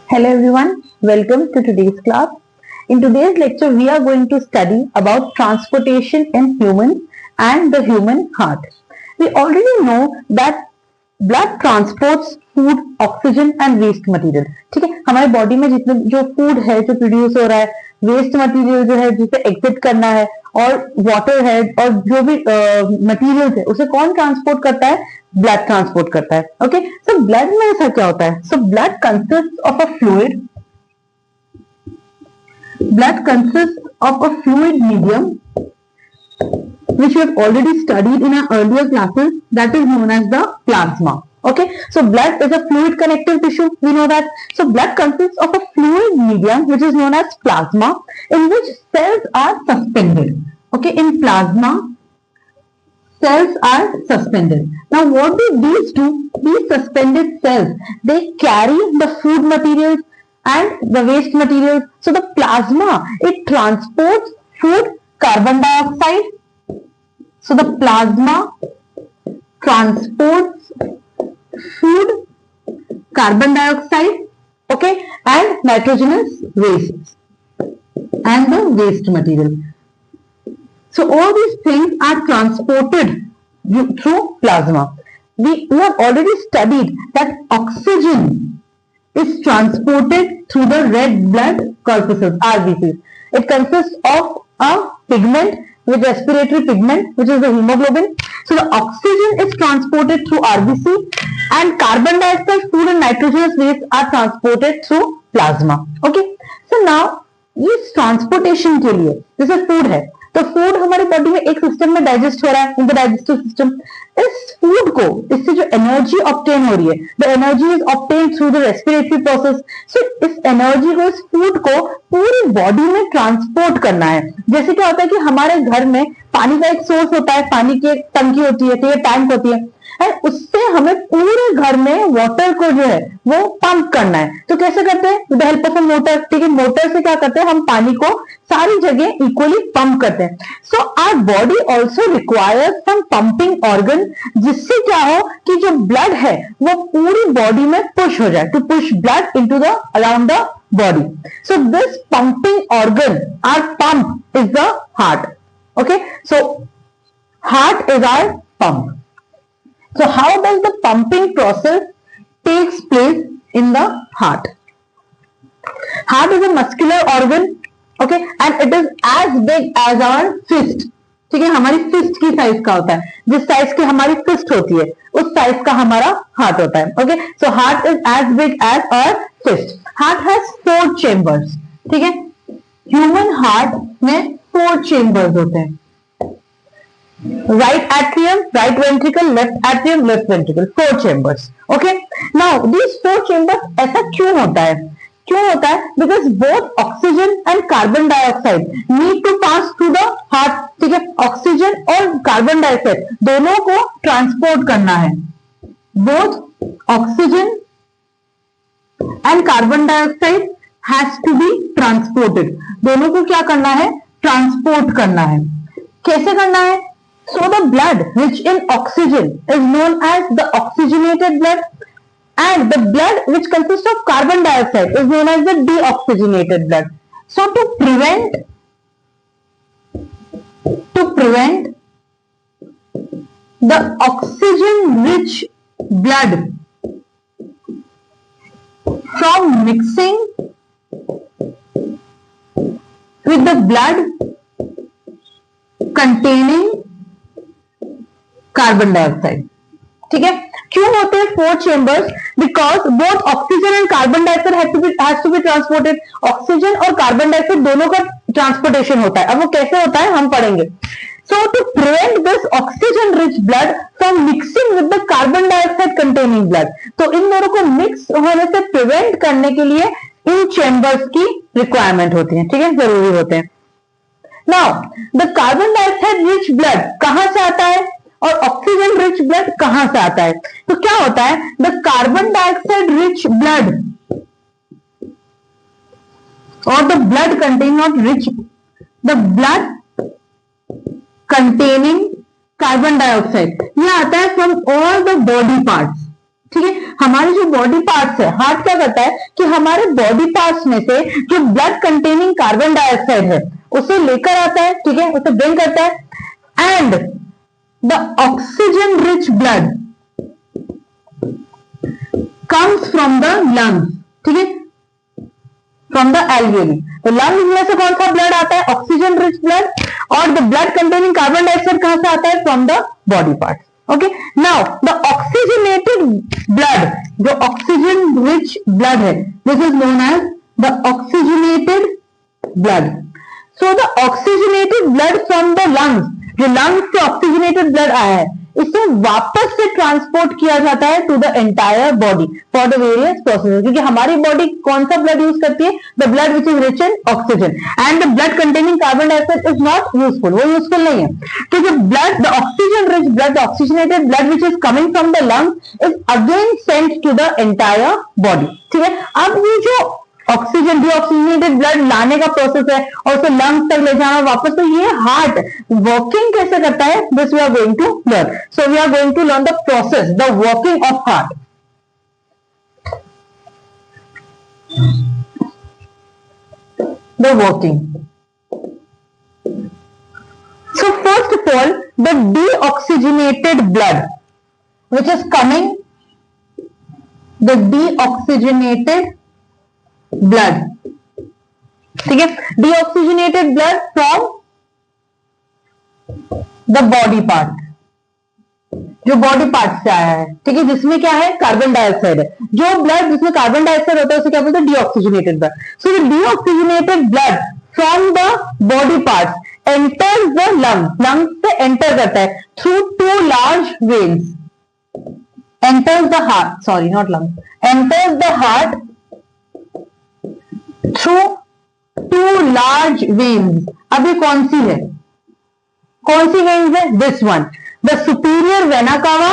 Hello everyone, welcome to today's class. In today's lecture, we are going to study about transportation in humans and the human heart. We already know that blood transports food, oxygen and waste material. ठीक है, हमारे body में जितने जो food है जो produce हो रहा है, वेस्ट मटेरियल जो है जिसे एग्जिट करना है और वाटर है और जो भी मटेरियल्स है उसे कौन ट्रांसपोर्ट करता है? ब्लड ट्रांसपोर्ट करता है. ओके, सो ब्लड में ऐसा क्या होता है? So blood consist of a fluid. Blood consists of a fluid medium which we have already studied in our earlier classes, that is known as the plasma. Okay, so blood is a fluid connective tissue, we know that. So blood consists of a fluid medium which is known as plasma, in which cells are suspended. Okay, in plasma cells are suspended. Now what do these do? These suspended cells, they carry the food materials and the waste materials. So the plasma, it transports food, carbon dioxide. So the plasma transports food, carbon dioxide, okay, and nitrogenous waste and the waste material. So all these things are transported through plasma. We have already studied that oxygen is transported through the red blood corpuscles, RBCs. It consists of a pigment, with respiratory pigment, which is the hemoglobin. So the oxygen is transported through RBC and carbon dioxide, food and nitrogenous waste are transported through plasma. Okay. So now इस transportation के लिए जैसे food है तो food हमारे body में एक system में डाइजेस्ट हो रहा है इन द डाइजेस्टिव सिस्टम. इस फूड को, इससे जो एनर्जी ऑब्टेन हो रही है, the energy is obtain through the respiratory process. So इस एनर्जी को, इस फूड को पूरी बॉडी में ट्रांसपोर्ट करना है. जैसे क्या होता है कि हमारे घर में पानी का एक सोर्स होता है, पानी की एक टंकी होती है, तो ये टैंक होती है, और उससे हमें पूरे घर में वाटर को जो है वो पंप करना है. तो कैसे करते हैं? With the help of a motor. ठीक है, मोटर से क्या करते हैं? हम पानी को सारी जगह इक्वली पंप करते हैं. So our body also requires some pumping organ, जिससे क्या हो कि जो ब्लड है वो पूरी बॉडी में पुश हो जाए, to push blood into the around the body. So this pumping organ, our pump is the heart. Okay, so heart is our pump. So how does the pumping process takes place in the heart? Heart is a muscular organ, okay, and it is as big as our fist. ठीक है, हमारी fist की size का होता है. जिस size की हमारी फिस्ट होती है उस साइज का हमारा हार्ट होता है. Okay, so heart is as big as our fist. Heart has 4 chambers. ठीक है, ह्यूमन हार्ट में 4 चेम्बर्स होते हैं. Right atrium, right ventricle, left atrium, left ventricle, 4 chambers. Okay. Now these 4 chambers ऐसा क्यों होता है? क्यों होता है? Because both oxygen and carbon dioxide need to pass through the heart. ठीक है, ऑक्सीजन और कार्बन डाइऑक्साइड दोनों को ट्रांसपोर्ट करना है. Both oxygen and carbon dioxide has to be transported. दोनों को क्या करना है? ट्रांसपोर्ट करना है. कैसे करना है? So the blood rich in oxygen is known as the oxygenated blood, and the blood which consists of carbon dioxide is known as the deoxygenated blood. So to prevent the oxygen rich blood from mixing with the blood containing carbon dioxide. ठीक है, क्यों होते हैं 4 chambers? Because both oxygen and carbon dioxide has to be transported. Oxygen और carbon dioxide दोनों का transportation होता है. अब वो कैसे होता है हम पढ़ेंगे. So to prevent this oxygen rich blood from mixing with the carbon dioxide containing blood, तो इन दोनों को मिक्स होने से प्रिवेंट करने के लिए इन चेम्बर्स की रिक्वायरमेंट होती है. ठीक है, जरूरी होते हैं. Now the carbon dioxide rich blood कहां से आता है और ऑक्सीजन रिच ब्लड कहां से आता है? तो क्या होता है? The carbon dioxide rich blood और the blood containing not rich, the blood containing carbon dioxide, ये आता है from all the body parts. ठीक है। हमारे जो बॉडी पार्ट्स है, हार्ट क्या करता है कि हमारे बॉडी पार्ट्स में से जो ब्लड कंटेनिंग कार्बन डाइऑक्साइड है उसे लेकर आता है, ठीक है, उसे ब्रिंग करता है, and the oxygen rich blood comes from the lungs, ठीक है, फ्रॉम द एल्वियोली। तो लंग्स में से कौन सा ब्लड आता है? ऑक्सीजन रिच ब्लड, और the blood containing carbon dioxide कहां से आता है? From the body part. Okay, now the oxygenated blood, जो ऑक्सीजन रिच ब्लड है, this is known as the oxygenated blood. So the oxygenated blood from the lungs, जो lungs से oxygenated blood आया है, इसे वापस से ट्रांसपोर्ट किया जाता है to the entire body for the various processes. क्योंकि हमारी बॉडी कौन सा ब्लड यूज करती है? The blood which is rich in oxygen, and the blood containing carbon dioxide is not useful, वो यूजफुल नहीं है। तो जो blood, the oxygen rich blood, the oxygenated blood which is coming from the lungs is again sent to the entire body, ठीक है। अब ये जो ऑक्सीजन, डीऑक्सीजनेटेड ब्लड लाने का प्रोसेस है और उसे लंग्स तक ले जाना वापस, तो ये हार्ट वर्किंग कैसे करता है, this we are going to learn. So we are going to learn the process, the working of heart. The working, so first of all, the deoxygenated blood which is coming, the deoxygenated blood, ठीक है, deoxygenated blood from the body part, जो body part से आया है, ठीक है, जिसमें क्या है? कार्बन डाइऑक्साइड है। जो ब्लड जिसमें कार्बन डाइऑक्साइड होता है उसे क्या बोलते हैं? Deoxygenated blood. So the deoxygenated blood from the body parts enters the lungs से एंटर करता है through two large veins, enters the heart, sorry not lungs, enters the heart through two large veins. अब ये कौन सी है? कौन सी वेन्स है? This one, the superior vena cava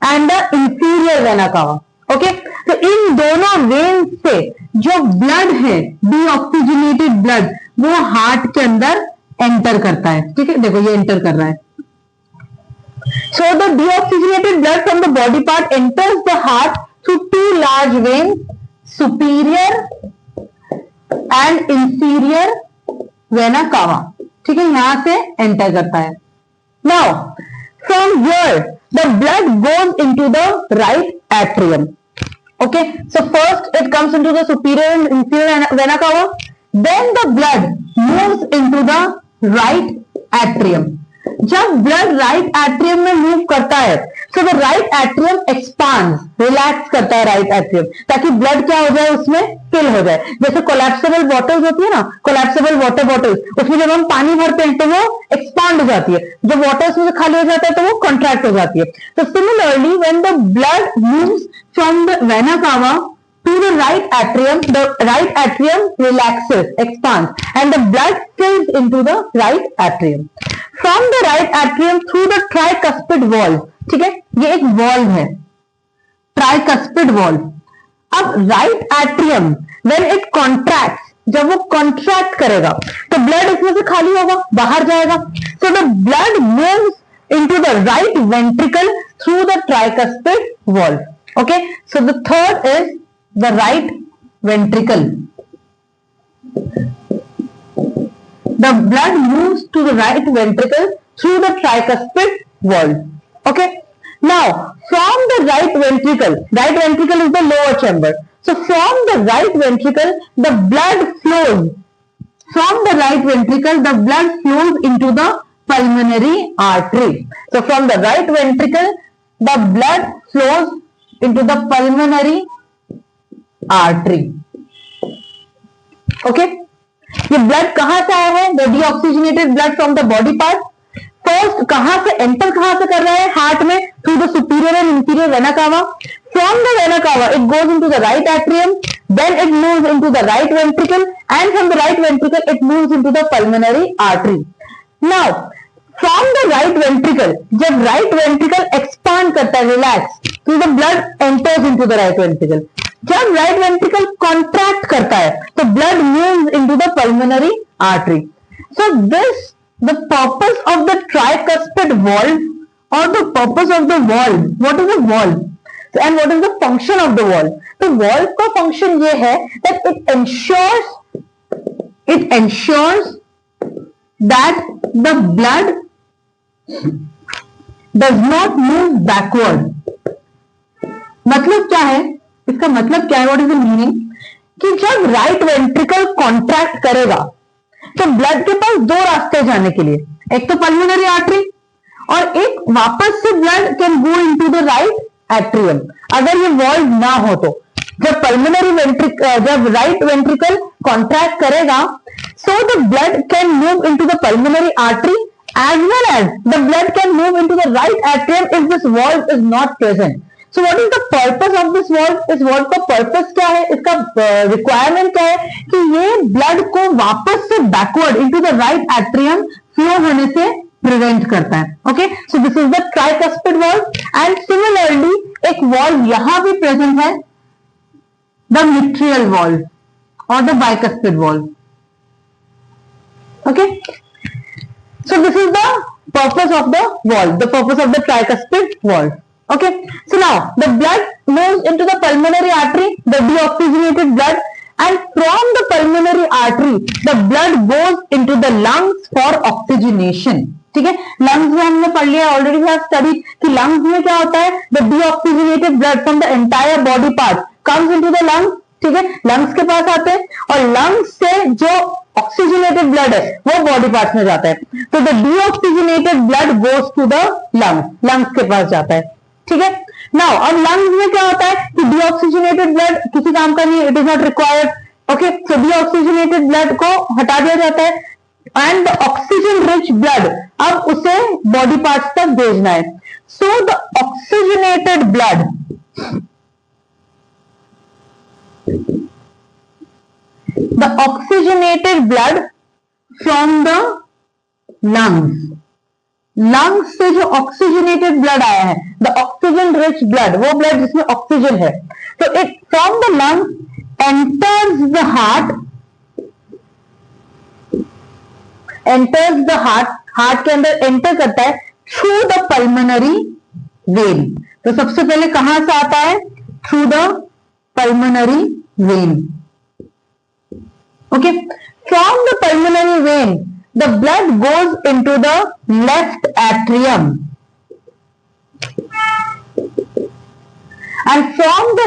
and the inferior vena cava. Okay, तो इन दोनों वेन्स से जो ब्लड है, डीऑक्सीजनेटेड ब्लड, वो हार्ट के अंदर एंटर करता है, ठीक है, देखो ये एंटर कर रहा है। So the deoxygenated blood from the body part enters the heart through two large veins, superior and inferior vena cava, ठीक है, यहां से एंटर करता है। Now from here the blood goes into the right atrium. Okay, so first it comes into the superior and inferior vena cava, then the blood moves into the right atrium. जब blood right atrium में move करता है, so the right atrium expands, relax करता है right atrium, ताकि blood क्या हो जाए? उसमें फिल हो जाए। जैसे कोलैप्सिबल बॉटल्स होती है ना, कोलैप्सिबल वाटर बॉटल्स, उसमें जब हम पानी भरते हैं तो वो एक्सपांड हो जाती है, जब वाटर उसमें से खाली हो जाता है तो वो कॉन्ट्रैक्ट हो जाती है। तो similarly when the blood moves from the vena कावा to the right atrium, the right atrium relaxes, expands, and the blood fills into the right atrium. From the right atrium through the tricuspid valve, ठीक है, ये एक valve है, tricuspid valve। अब right atrium when it contracts, जब वो contract करेगा तो blood इसमें से खाली होगा, बाहर जाएगा। So the blood moves into the right ventricle through the tricuspid valve. Okay, so the third is the right ventricle. The blood moves to the right ventricle through the tricuspid valve. Okay. Now, from the right ventricle is the lower chamber. So, from the right ventricle, the blood flows. From the right ventricle, the blood flows into the pulmonary artery. So, from the right ventricle, the blood flows into the pulmonary artery. Okay, ये blood कहां से आया है? The deoxygenated blood from the body part. First कहां से enter, कहां से कर रहा है? हार्ट में, through the superior and inferior vena cava. From the vena cava it goes into the right atrium, then it moves into the right ventricle, and from the right ventricle it moves into the pulmonary artery. Now from the right ventricle, जब right ventricle expand करता है, relax, तो the blood enters into the right ventricle. जब right ventricle contract करता है तो blood moves into the pulmonary artery. So this the purpose of the tricuspid valve और the purpose of the valve. What is a valve? And what is the function of the valve? तो valve का function ये है that it ensures that the blood does not move backward. मतलब क्या है इसका? मतलब क्या है? What is the meaning? कि जब राइट वेंट्रिकल कॉन्ट्रैक्ट करेगा तो ब्लड के पास दो रास्ते जाने के लिए, एक तो पल्मोनरी आर्टरी और एक वापस से blood can go into the right atrium. अगर ये वॉल्व ना हो तो जब जब राइट वेंट्रिकल कॉन्ट्रैक्ट करेगा so the blood can move into the pulmonary artery as well as the blood can move into the right atrium if this valve is not present. So what is the purpose of this valve? इस valve का purpose क्या है? इसका requirement क्या है? कि ये blood को वापस से backward into the right atrium flow होने से prevent करता है. Okay, so this is the tricuspid valve and similarly एक valve यहाँ भी present है, the mitral valve or the bicuspid valve. Okay, so this is the purpose of the valve, the purpose of the tricuspid valve. Okay, so now the blood moves into the pulmonary artery, the deoxygenated blood, and from the pulmonary artery the blood goes into the lungs for oxygenation. ठीक है, lungs में हमने पढ़ लिया, already we have studied कि lungs में क्या होता है? The deoxygenated blood from the entire body part comes into the lungs. ठीक है, लंग्स के पास आते हैं और लंग्स से जो ऑक्सीजनेटेड ब्लड है वो बॉडी पार्ट्स में जाता है, तो the deoxygenated blood goes to the lungs के पास जाता है. ठीक है, नाउ अब लंग्स में क्या होता है कि डीऑक्सीजनेटेड ब्लड किसी काम का नहीं, it is not required. Okay, so deoxygenated blood को हटा दिया जाता है and the oxygen rich blood अब उसे बॉडी पार्ट्स तक भेजना है. So the oxygenated blood the oxygenated blood from the lungs से जो oxygenated blood आया है, the oxygen rich blood, वो blood जिसमें ऑक्सीजन है, तो it from the lungs enters the heart के अंदर एंटर करता है through the pulmonary vein. तो सबसे पहले कहां से आता है? through the pulmonary vein. Okay, from the pulmonary vein the blood goes into the left atrium and from the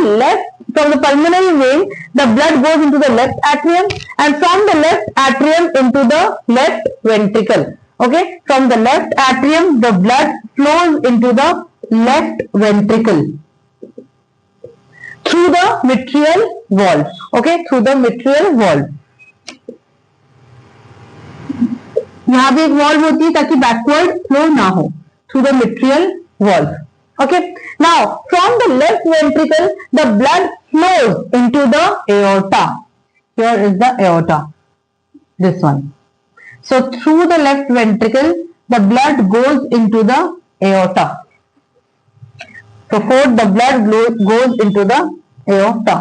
pulmonary vein the blood goes into the left atrium and from the left atrium into the left ventricle. Okay, from the left atrium the blood flows into the left ventricle through the mitral valve. Okay, through the mitral valve. यहां भी एक valve होती है ताकि backward flow ना हो, through the mitral valve. Okay, now from the left ventricle the blood flows into the aorta. Here is the aorta, this one. So through the left ventricle the blood goes into the aorta. So fourth, the blood goes into the aorta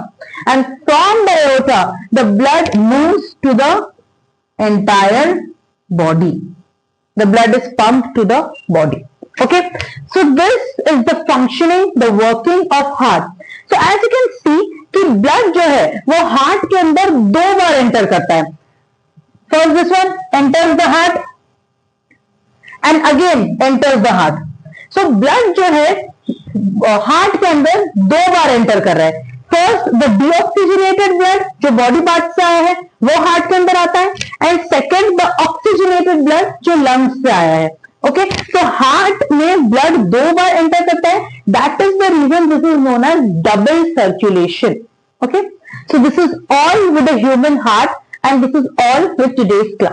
and from the aorta the blood moves to the entire body. The blood is pumped to the body. Okay, so this is the functioning, the working of heart. So as you can see कि blood जो है वो heart के अंदर दो बार enter करता है. First this one enters the heart and again enters the heart. So blood जो है हार्ट के अंदर दो बार एंटर कर रहा है. फर्स्ट द डीऑक्सीजनेटेड ब्लड जो बॉडी पार्ट से आया है वो हार्ट के अंदर आता है and second the oxygenated blood जो लंग्स से आया है. ओके, तो हार्ट में ब्लड दो बार एंटर करता है. That is the reason this is known as double circulation. Okay, so this is all with the human heart and this is all with today's class.